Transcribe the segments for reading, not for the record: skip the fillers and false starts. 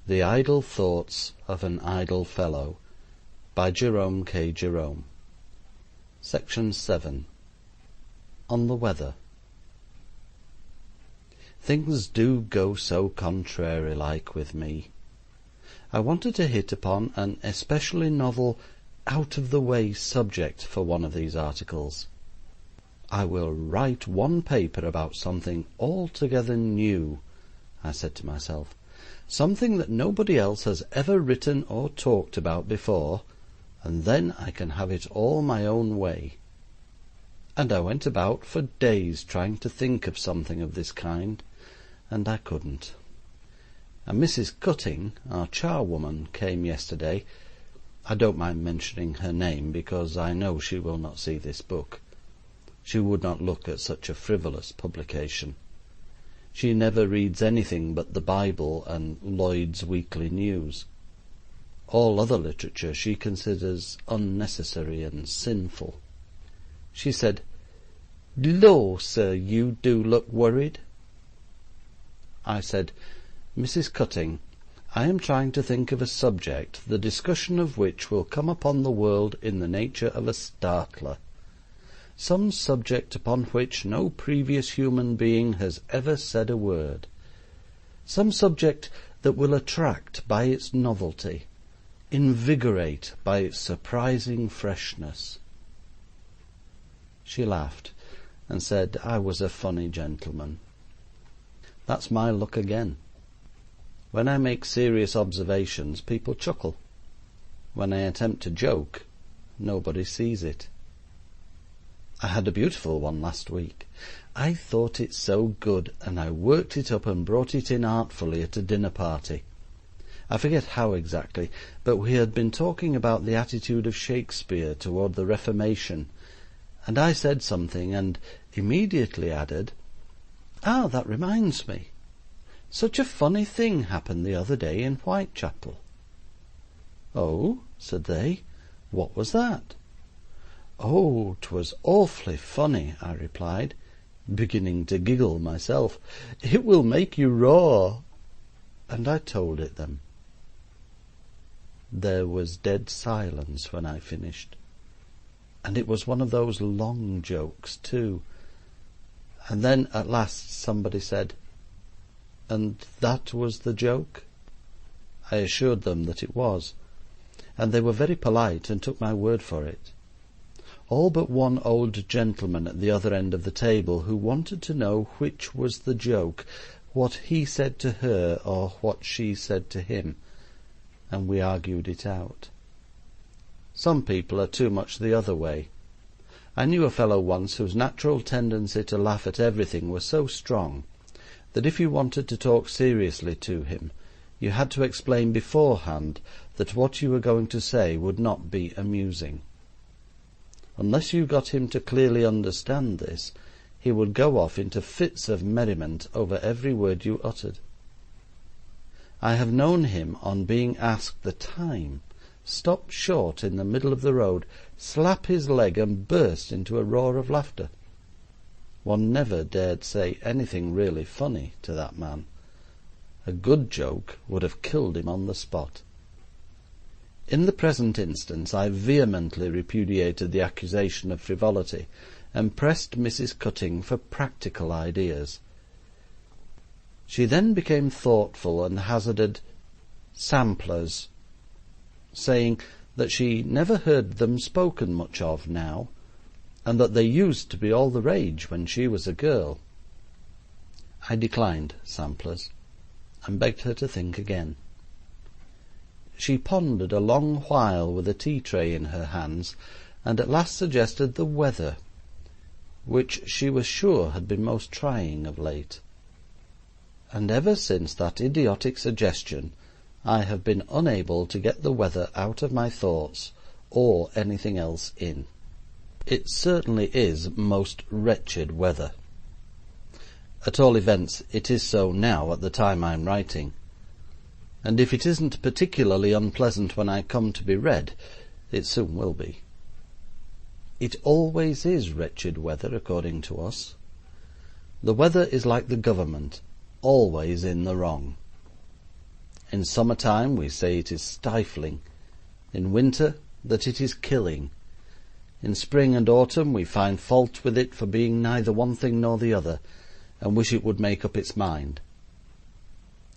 The Idle Thoughts of an Idle Fellow by Jerome K. Jerome. Section 7. On the Weather. Things do go so contrary-like with me. I wanted to hit upon an especially novel, out-of-the-way subject for one of these articles. I will write one paper about something altogether new, I said to myself. Something that nobody else has ever written or talked about before, and then I can have it all my own way. And I went about for days trying to think of something of this kind, and I couldn't. And Mrs. Cutting, our charwoman, came yesterday. I don't mind mentioning her name, because I know she will not see this book. She would not look at such a frivolous publication. She never reads anything but the Bible and Lloyd's Weekly News. All other literature she considers unnecessary and sinful. She said, "Law, sir, you do look worried." I said, "Mrs. Cutting, I am trying to think of a subject, the discussion of which will come upon the world in the nature of a startler. Some subject upon which no previous human being has ever said a word. Some subject that will attract by its novelty, invigorate by its surprising freshness." She laughed and said I was a funny gentleman. That's my luck again. When I make serious observations, people chuckle. When I attempt to joke, nobody sees it. I had a beautiful one last week. I thought it so good, and I worked it up and brought it in artfully at a dinner party. I forget how exactly, but we had been talking about the attitude of Shakespeare toward the Reformation, and I said something and immediately added, that reminds me. Such a funny thing happened the other day in Whitechapel." "Oh," said they, "what was that?" "Oh, 'twas awfully funny," I replied, beginning to giggle myself. "It will make you roar." And I told it them. There was dead silence when I finished, and it was one of those long jokes, too. And then at last somebody said, "And that was the joke?" I assured them that it was, and they were very polite and took my word for it. All but one old gentleman at the other end of the table, who wanted to know which was the joke, what he said to her or what she said to him, and we argued it out. Some people are too much the other way. I knew a fellow once whose natural tendency to laugh at everything was so strong that if you wanted to talk seriously to him, you had to explain beforehand that what you were going to say would not be amusing. Unless you got him to clearly understand this, he would go off into fits of merriment over every word you uttered. I have known him, on being asked the time, stop short in the middle of the road, slap his leg, and burst into a roar of laughter. One never dared say anything really funny to that man. A good joke would have killed him on the spot. In the present instance I vehemently repudiated the accusation of frivolity, and pressed Mrs. Cutting for practical ideas. She then became thoughtful and hazarded samplers, saying that she never heard them spoken much of now, and that they used to be all the rage when she was a girl. I declined samplers, and begged her to think again. She pondered a long while with a tea-tray in her hands, and at last suggested the weather, which she was sure had been most trying of late. And ever since that idiotic suggestion I have been unable to get the weather out of my thoughts, or anything else in. It certainly is most wretched weather. At all events, it is so now at the time I am writing, and if it isn't particularly unpleasant when I come to be read, it soon will be. It always is wretched weather, according to us. The weather is like the government, always in the wrong. In summer-time we say it is stifling, in winter that it is killing. In spring and autumn we find fault with it for being neither one thing nor the other, and wish it would make up its mind.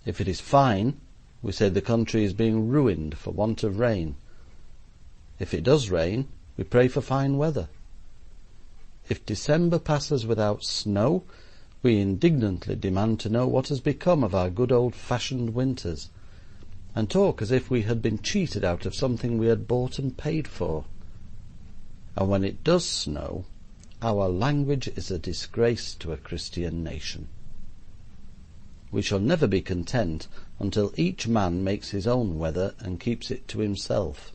If it is fine, we say the country is being ruined for want of rain. If it does rain, we pray for fine weather. If December passes without snow, we indignantly demand to know what has become of our good old-fashioned winters, and talk as if we had been cheated out of something we had bought and paid for. And when it does snow, our language is a disgrace to a Christian nation. We shall never be content until each man makes his own weather and keeps it to himself.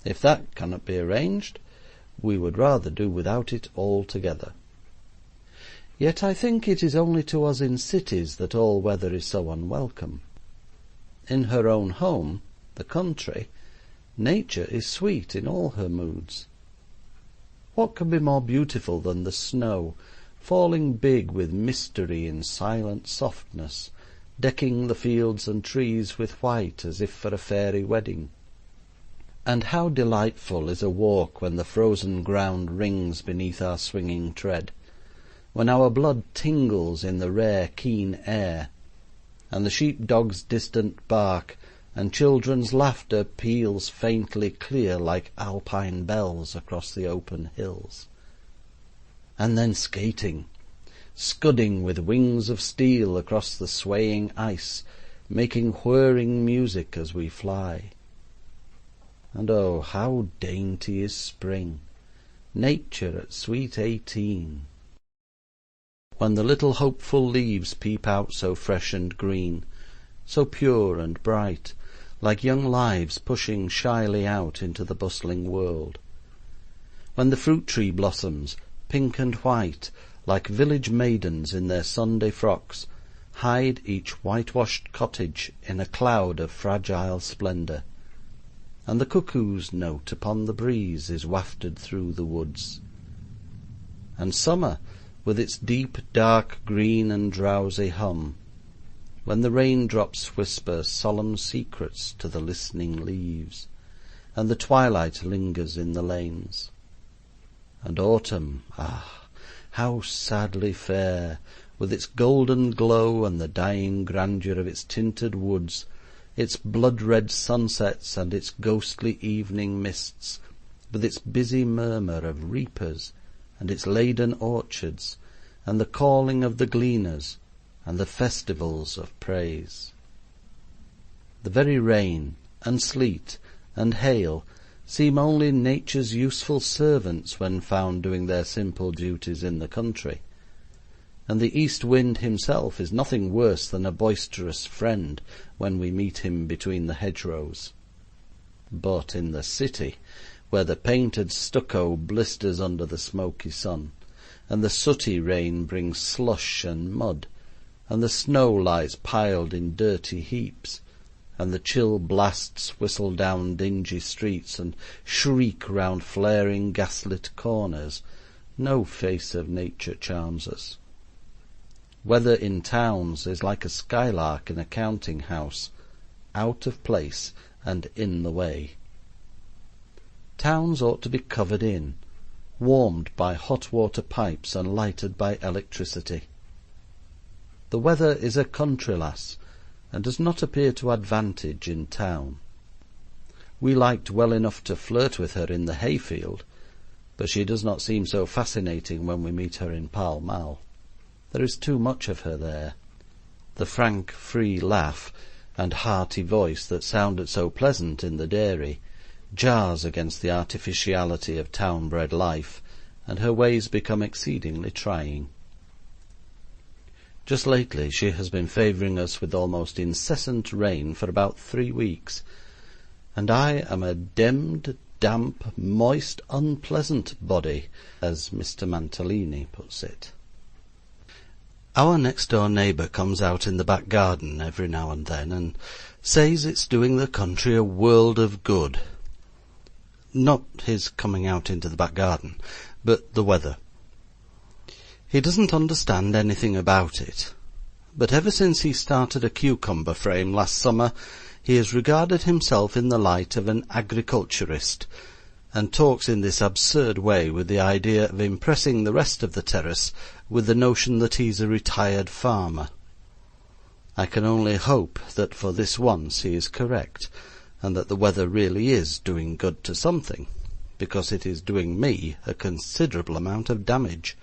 If that cannot be arranged, we would rather do without it altogether. Yet I think it is only to us in cities that all weather is so unwelcome. In her own home, the country, nature is sweet in all her moods. What can be more beautiful than the snow, falling big with mystery in silent softness, decking the fields and trees with white as if for a fairy wedding? And how delightful is a walk when the frozen ground rings beneath our swinging tread, when our blood tingles in the rare keen air, and the sheep-dog's distant bark and children's laughter peals faintly clear like alpine bells across the open hills. And then skating, scudding with wings of steel across the swaying ice, making whirring music as we fly. And oh, how dainty is spring, nature at sweet 18, when the little hopeful leaves peep out so fresh and green, so pure and bright, like young lives pushing shyly out into the bustling world. When the fruit-tree blossoms, pink and white, like village maidens in their Sunday frocks, hide each whitewashed cottage in a cloud of fragile splendour, and the cuckoo's note upon the breeze is wafted through the woods. And summer, with its deep dark green and drowsy hum, when the raindrops whisper solemn secrets to the listening leaves, and the twilight lingers in the lanes. And autumn, ah, how sadly fair, with its golden glow and the dying grandeur of its tinted woods, its blood-red sunsets and its ghostly evening mists, with its busy murmur of reapers and its laden orchards, and the calling of the gleaners, and the festivals of praise. The very rain and sleet and hail seem only nature's useful servants when found doing their simple duties in the country, and the east wind himself is nothing worse than a boisterous friend when we meet him between the hedgerows. But in the city, where the painted stucco blisters under the smoky sun, and the sooty rain brings slush and mud, and the snow lies piled in dirty heaps, and the chill blasts whistle down dingy streets and shriek round flaring gaslit corners, no face of nature charms us. Weather in towns is like a skylark in a counting-house, out of place and in the way. Towns ought to be covered in, warmed by hot water pipes and lighted by electricity. The weather is a country lass, and does not appear to advantage in town. We liked well enough to flirt with her in the hayfield, but she does not seem so fascinating when we meet her in Pall Mall. There is too much of her there. The frank, free laugh and hearty voice that sounded so pleasant in the dairy jars against the artificiality of town-bred life, and her ways become exceedingly trying. Just lately she has been favouring us with almost incessant rain for about 3 weeks, and I am a demmed, damp, moist, unpleasant body, as Mr. Mantalini puts it. Our next-door neighbour comes out in the back garden every now and then and says it's doing the country a world of good. Not his coming out into the back garden, but the weather. He doesn't understand anything about it, but ever since he started a cucumber frame last summer, he has regarded himself in the light of an agriculturist, and talks in this absurd way with the idea of impressing the rest of the terrace with the notion that he's a retired farmer. I can only hope that for this once he is correct, and that the weather really is doing good to something, because it is doing me a considerable amount of damage.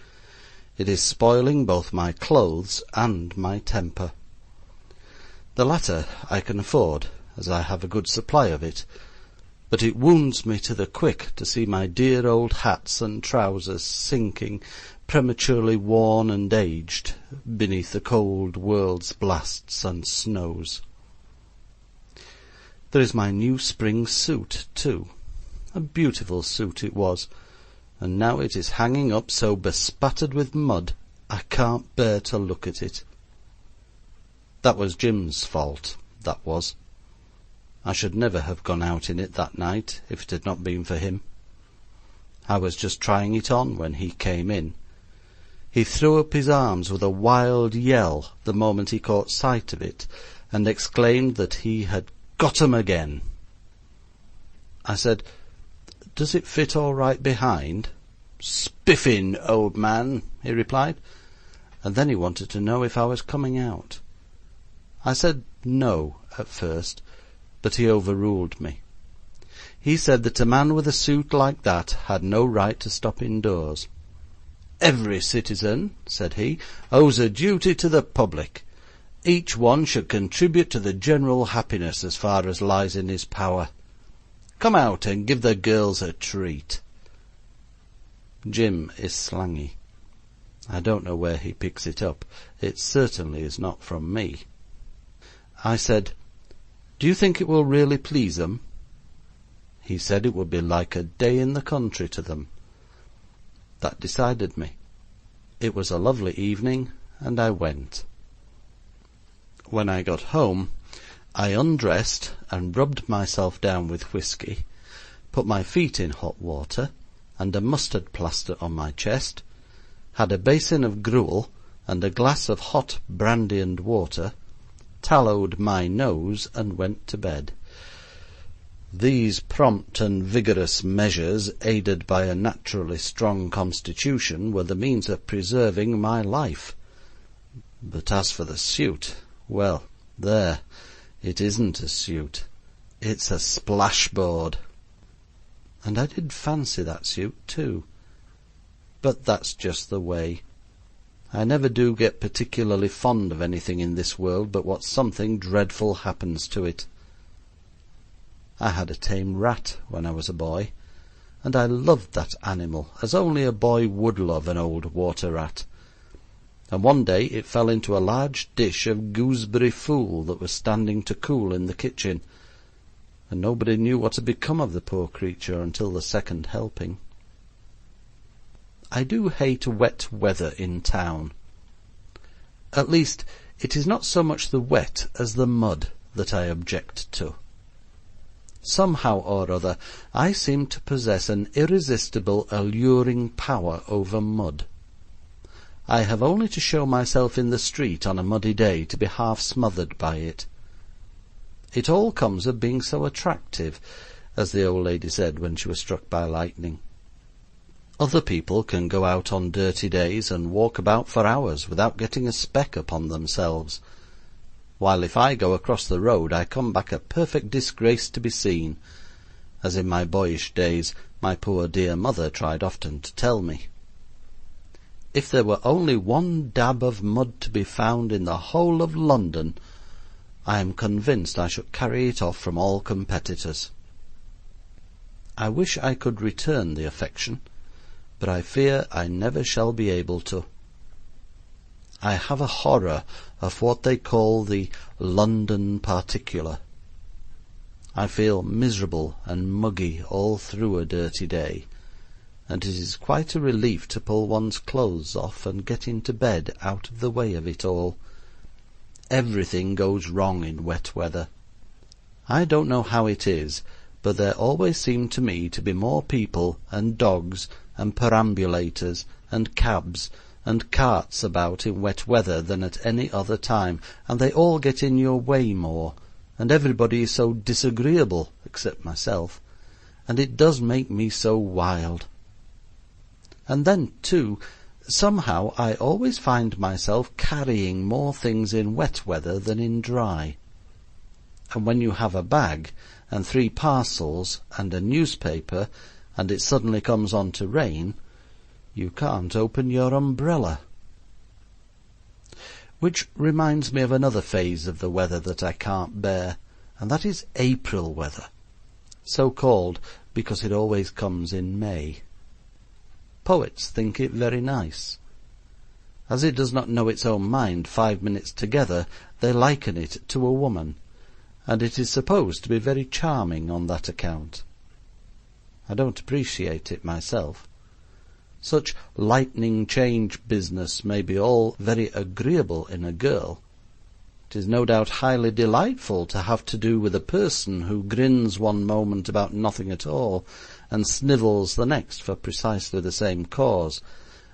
It is spoiling both my clothes and my temper. The latter I can afford, as I have a good supply of it, but it wounds me to the quick to see my dear old hats and trousers sinking, prematurely worn and aged, beneath the cold world's blasts and snows. There is my new spring suit, too. A beautiful suit it was, and now it is hanging up so bespattered with mud I can't bear to look at it. That was Jim's fault, that was. I should never have gone out in it that night if it had not been for him. I was just trying it on when he came in. He threw up his arms with a wild yell the moment he caught sight of it, and exclaimed that he had got 'em again. I said, "Does it fit all right behind?" "Spiffing, old man," he replied, and then he wanted to know if I was coming out. I said no at first, but he overruled me. He said that a man with a suit like that had no right to stop indoors. "Every citizen," said he, "owes a duty to the public. Each one should contribute to the general happiness as far as lies in his power. Come out and give the girls a treat." Jim is slangy. I don't know where he picks it up. It certainly is not from me. I said, "Do you think it will really please them?" He said it would be like a day in the country to them. That decided me. It was a lovely evening, and I went. When I got home, I undressed and rubbed myself down with whisky, put my feet in hot water and a mustard plaster on my chest, had a basin of gruel and a glass of hot brandy and water, tallowed my nose, and went to bed. These prompt and vigorous measures, aided by a naturally strong constitution, were the means of preserving my life. But as for the suit, well, there, it isn't a suit. It's a splashboard. And I did fancy that suit, too. But that's just the way. I never do get particularly fond of anything in this world but what something dreadful happens to it. I had a tame rat when I was a boy, and I loved that animal as only a boy would love an old water rat. And one day it fell into a large dish of gooseberry fool that was standing to cool in the kitchen, and nobody knew what had become of the poor creature until the second helping. I do hate wet weather in town. At least, it is not so much the wet as the mud that I object to. Somehow or other, I seem to possess an irresistible, alluring power over mud. I have only to show myself in the street on a muddy day to be half smothered by it. It all comes of being so attractive, as the old lady said when she was struck by lightning. Other people can go out on dirty days and walk about for hours without getting a speck upon themselves, while if I go across the road I come back a perfect disgrace to be seen, as in my boyish days my poor dear mother tried often to tell me. If there were only one dab of mud to be found in the whole of London, I am convinced I should carry it off from all competitors. I wish I could return the affection, but I fear I never shall be able to. I have a horror of what they call the London particular. I feel miserable and muggy all through a dirty day, and it is quite a relief to pull one's clothes off and get into bed out of the way of it all. Everything goes wrong in wet weather. I don't know how it is, but there always seem to me to be more people and dogs and perambulators and cabs and carts about in wet weather than at any other time, and they all get in your way more, and everybody is so disagreeable, except myself, and it does make me so wild. And then, too, somehow I always find myself carrying more things in wet weather than in dry. And when you have a bag and 3 parcels and a newspaper, and it suddenly comes on to rain, you can't open your umbrella. Which reminds me of another phase of the weather that I can't bear, and that is April weather, so called because it always comes in May. Poets think it very nice. As it does not know its own mind 5 minutes together, they liken it to a woman, and it is supposed to be very charming on that account. I don't appreciate it myself. Such lightning change business may be all very agreeable in a girl. It is no doubt highly delightful to have to do with a person who grins one moment about nothing at all, and snivels the next for precisely the same cause,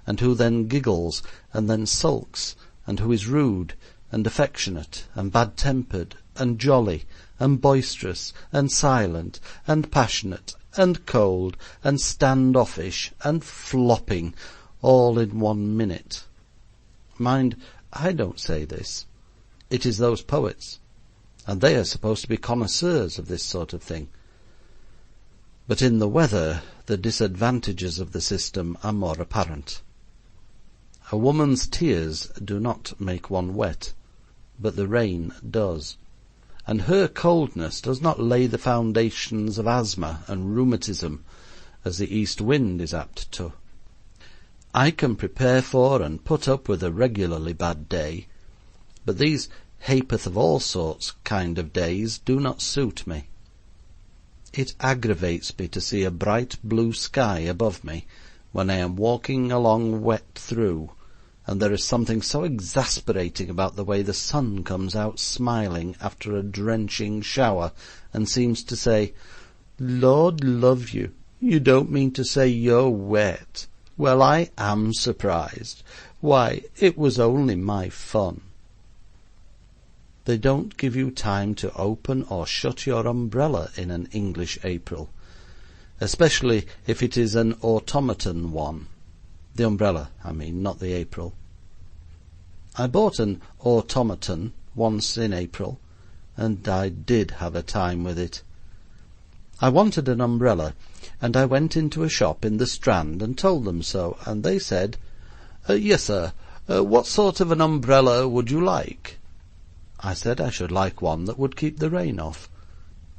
and who then giggles, and then sulks, and who is rude, and affectionate, and bad-tempered, and jolly, and boisterous, and silent, and passionate, and cold, and stand-offish, and flopping, all in 1 minute. Mind, I don't say this. It is those poets, and they are supposed to be connoisseurs of this sort of thing. But in the weather, the disadvantages of the system are more apparent. A woman's tears do not make one wet, but the rain does, and her coldness does not lay the foundations of asthma and rheumatism, as the east wind is apt to. I can prepare for and put up with a regularly bad day, but these ha'porth of all sorts kind of days do not suit me. It aggravates me to see a bright blue sky above me when I am walking along wet through, and there is something so exasperating about the way the sun comes out smiling after a drenching shower and seems to say, "Lord love you, you don't mean to say you're wet? Well, I am surprised. Why, it was only my fun." They don't give you time to open or shut your umbrella in an English April, especially if it is an automaton one. The umbrella, I mean, not the April. I bought an automaton once in April, and I did have a time with it. I wanted an umbrella, and I went into a shop in the Strand and told them so, and they said, "Yes, sir, what sort of an umbrella would you like?" I said I should like one that would keep the rain off,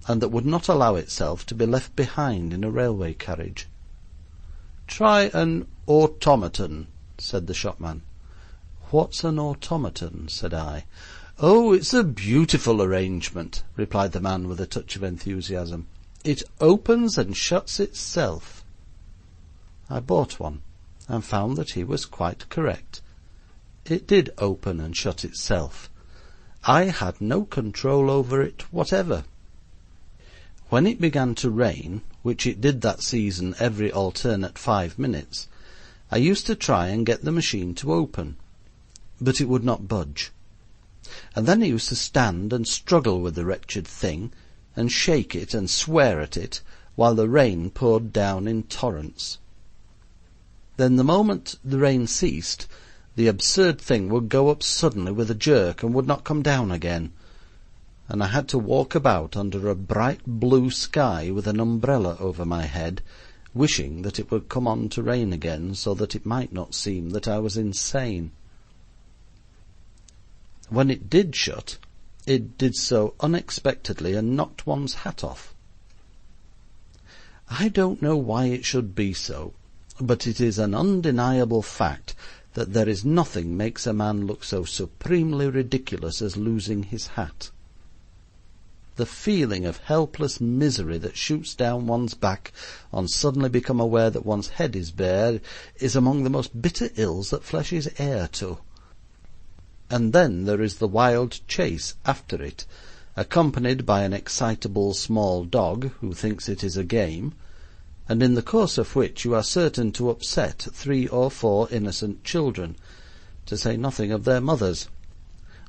and that would not allow itself to be left behind in a railway carriage. "Try an automaton," said the shopman. "What's an automaton?" said I. "Oh, it's a beautiful arrangement," replied the man with a touch of enthusiasm. "It opens and shuts itself." I bought one, and found that he was quite correct. It did open and shut itself. I had no control over it whatever. When it began to rain, which it did that season every alternate 5 minutes, I used to try and get the machine to open, but it would not budge. And then I used to stand and struggle with the wretched thing, and shake it and swear at it, while the rain poured down in torrents. Then the moment the rain ceased, the absurd thing would go up suddenly with a jerk and would not come down again, and I had to walk about under a bright blue sky with an umbrella over my head, wishing that it would come on to rain again, so that it might not seem that I was insane. When it did shut, it did so unexpectedly and knocked one's hat off. I don't know why it should be so, but it is an undeniable fact that there is nothing makes a man look so supremely ridiculous as losing his hat. The feeling of helpless misery that shoots down one's back on suddenly become aware that one's head is bare is among the most bitter ills that flesh is heir to. And then there is the wild chase after it, accompanied by an excitable small dog who thinks it is a game, and in the course of which you are certain to upset 3 or 4 innocent children, to say nothing of their mothers.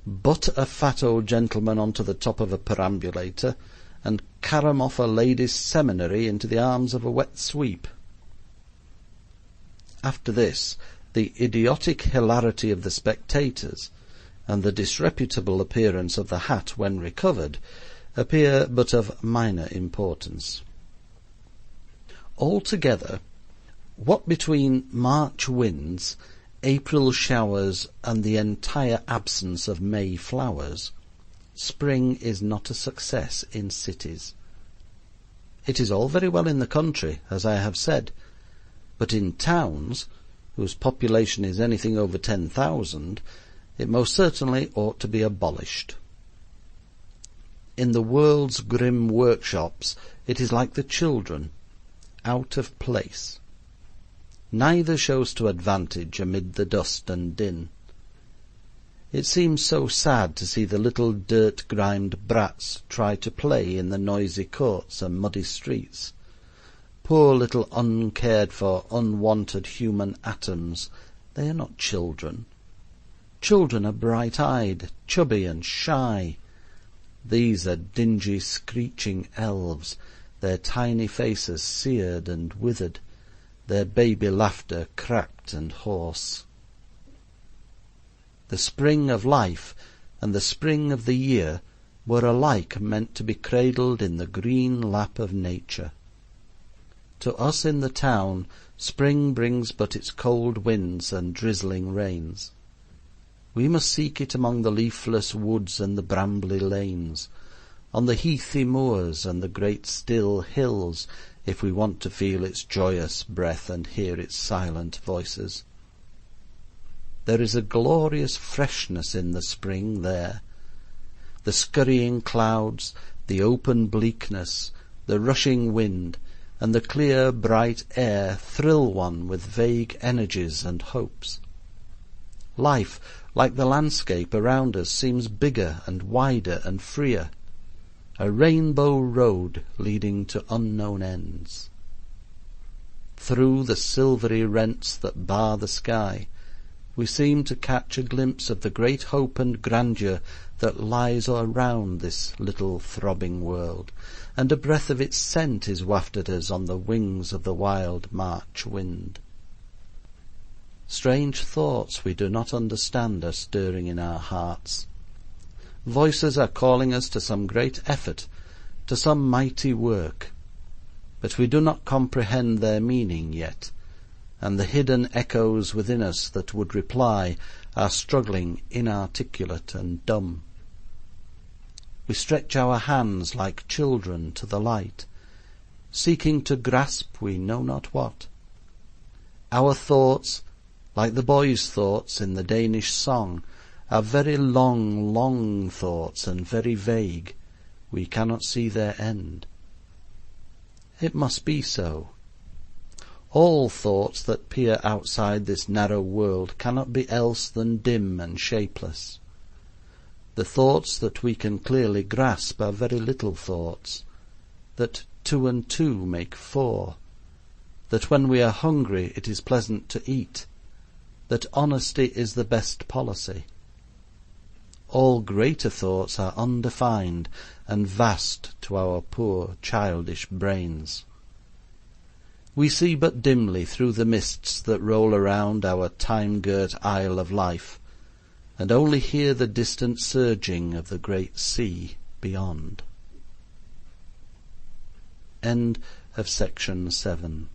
Butt a fat old gentleman onto the top of a perambulator, and carom off a ladies' seminary into the arms of a wet sweep. After this, the idiotic hilarity of the spectators, and the disreputable appearance of the hat when recovered, appear but of minor importance. Altogether, what between March winds, April showers, and the entire absence of May flowers, spring is not a success in cities. It is all very well in the country, as I have said, but in towns, whose population is anything over 10,000, it most certainly ought to be abolished. In the world's grim workshops it is like the children, out of place. Neither shows to advantage amid the dust and din. It seems so sad to see the little dirt-grimed brats try to play in the noisy courts and muddy streets. Poor little uncared-for, unwanted human atoms, they are not children. Children are bright-eyed, chubby, and shy. These are dingy, screeching elves, their tiny faces seared and withered, their baby laughter cracked and hoarse. The spring of life and the spring of the year were alike meant to be cradled in the green lap of nature. To us in the town, spring brings but its cold winds and drizzling rains. We must seek it among the leafless woods and the brambly lanes, on the heathy moors and the great still hills, if we want to feel its joyous breath and hear its silent voices. There is a glorious freshness in the spring there. The scurrying clouds, the open bleakness, the rushing wind, and the clear, bright air thrill one with vague energies and hopes. Life, like the landscape around us, seems bigger and wider and freer, a rainbow road leading to unknown ends. Through the silvery rents that bar the sky, we seem to catch a glimpse of the great hope and grandeur that lies around this little throbbing world, and a breath of its scent is wafted us on the wings of the wild March wind. Strange thoughts we do not understand are stirring in our hearts. Voices are calling us to some great effort, to some mighty work, but we do not comprehend their meaning yet, and the hidden echoes within us that would reply are struggling inarticulate and dumb. We stretch our hands like children to the light, seeking to grasp we know not what. Our thoughts, like the boy's thoughts in the Danish song, are very long, long thoughts and very vague. We cannot see their end. It must be so. All thoughts that peer outside this narrow world cannot be else than dim and shapeless. The thoughts that we can clearly grasp are very little thoughts, that 2 and 2 make 4, that when we are hungry it is pleasant to eat, that honesty is the best policy. All greater thoughts are undefined and vast to our poor childish brains. We see but dimly through the mists that roll around our time-girt isle of life, and only hear the distant surging of the great sea beyond. End of section 7.